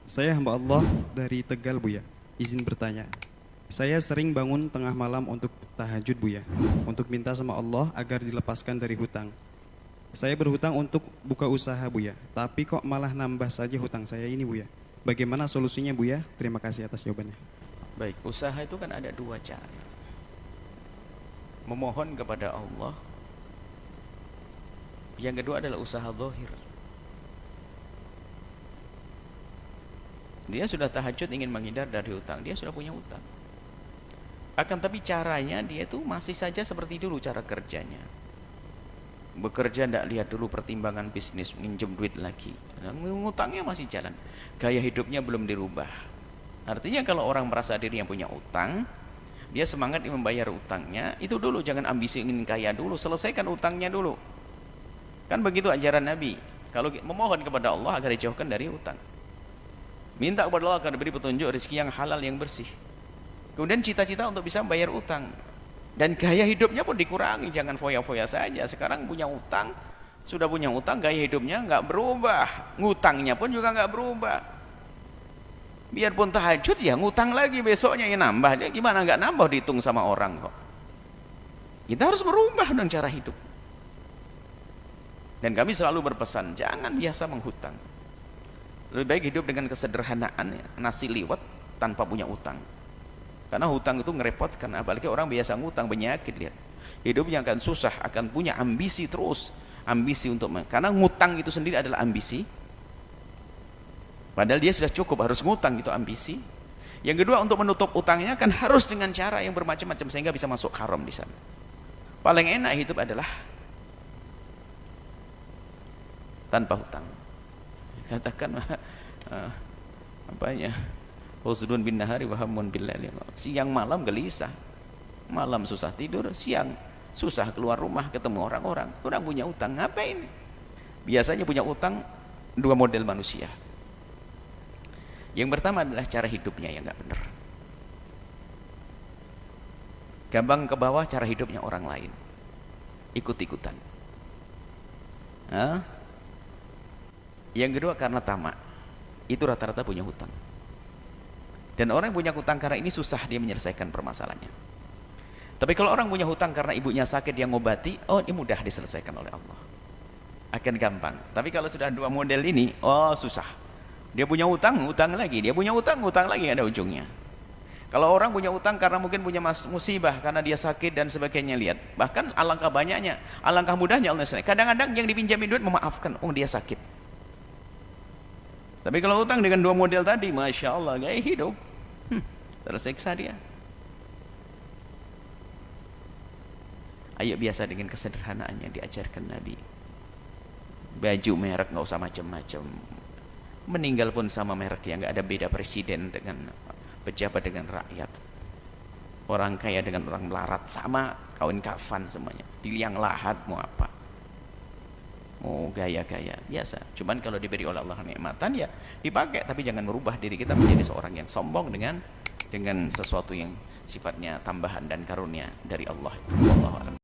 Saya hamba Allah dari Tegal, Buya. Izin bertanya. Saya sering bangun tengah malam untuk tahajud, Buya. Untuk minta sama Allah agar dilepaskan dari hutang. Saya berhutang untuk buka usaha, Buya. Tapi kok malah nambah saja hutang saya ini, Buya. Bagaimana solusinya, Buya? Terima kasih atas jawabannya. Baik, usaha itu kan ada dua cara. Memohon kepada Allah. Yang kedua adalah usaha zahir. Dia sudah tahajud ingin menghindar dari hutang, dia sudah punya hutang. Akan tapi caranya dia itu masih saja seperti dulu cara kerjanya. Bekerja tidak lihat dulu pertimbangan bisnis, minjem duit lagi. Ngutangnya masih jalan. Gaya hidupnya belum dirubah. Artinya kalau orang merasa dirinya punya utang, dia semangat ingin membayar utangnya, itu dulu, jangan ambisi ingin kaya dulu, selesaikan utangnya dulu. Kan begitu ajaran Nabi. Kalau memohon kepada Allah agar dijauhkan dari utang. Minta kepada Allah agar diberi petunjuk rezeki yang halal yang bersih. Kemudian cita-cita untuk bisa membayar utang. Dan gaya hidupnya pun dikurangi, jangan foya-foya saja. Sekarang punya utang, sudah punya utang, gaya hidupnya nggak berubah, ngutangnya pun juga nggak berubah. Biarpun tahajud ya ngutang lagi besoknya ya nambah. Dia gimana nggak nambah dihitung sama orang kok. Kita harus berubah dengan cara hidup. Dan kami selalu berpesan, jangan biasa menghutang. Lebih baik hidup dengan kesederhanaan, nasi liwet tanpa punya utang. Karena hutang itu ngerepotkan, apalagi orang biasa ngutang, penyakit, lihat. Hidupnya akan susah, akan punya ambisi terus. Ambisi untuk, karena ngutang itu sendiri adalah ambisi. Padahal dia sudah cukup, harus ngutang, itu ambisi. Yang kedua, untuk menutup utangnya kan harus dengan cara yang bermacam-macam sehingga bisa masuk haram di sana. Paling enak hidup adalah tanpa hutang. Katakan apanya, husnun bin nahari wa hammun bil laili. Siang malam gelisah, malam susah tidur, siang susah keluar rumah ketemu orang-orang. Orang punya utang, ngapain? Biasanya punya utang dua model manusia. Yang pertama adalah cara hidupnya yang nggak benar, gampang ke bawah cara hidupnya orang lain, ikut-ikutan. Yang kedua karena tamak, itu rata-rata punya hutang. Dan orang yang punya hutang karena ini susah dia menyelesaikan permasalahannya. Tapi kalau orang punya hutang karena ibunya sakit dia ngobati, oh ini mudah diselesaikan oleh Allah, akan gampang. Tapi kalau sudah dua model ini, oh susah. Dia punya hutang, hutang lagi, dia punya hutang, hutang lagi, ada ujungnya. Kalau orang punya hutang karena mungkin punya musibah, karena dia sakit dan sebagainya, lihat, bahkan alangkah banyaknya, alangkah mudahnya Allah selesai. Kadang-kadang yang dipinjamin duit memaafkan, oh dia sakit. Tapi kalau hutang dengan dua model tadi, Masya Allah, gaya hidup, tersiksa dia. Ayo biasa dengan kesederhanaan yang diajarkan Nabi. Baju merek nggak usah macam-macam. Meninggal pun sama merek, yang nggak ada beda presiden dengan pejabat dengan rakyat. Orang kaya dengan orang melarat sama, kain kafan semuanya. Di liang lahat mau apa? Mau gaya-gaya biasa. Cuman kalau diberi oleh Allah nikmatan ya dipakai, tapi jangan merubah diri kita menjadi seorang yang sombong dengan sesuatu yang sifatnya tambahan dan karunia dari Allah itu. Wallahu a'lam.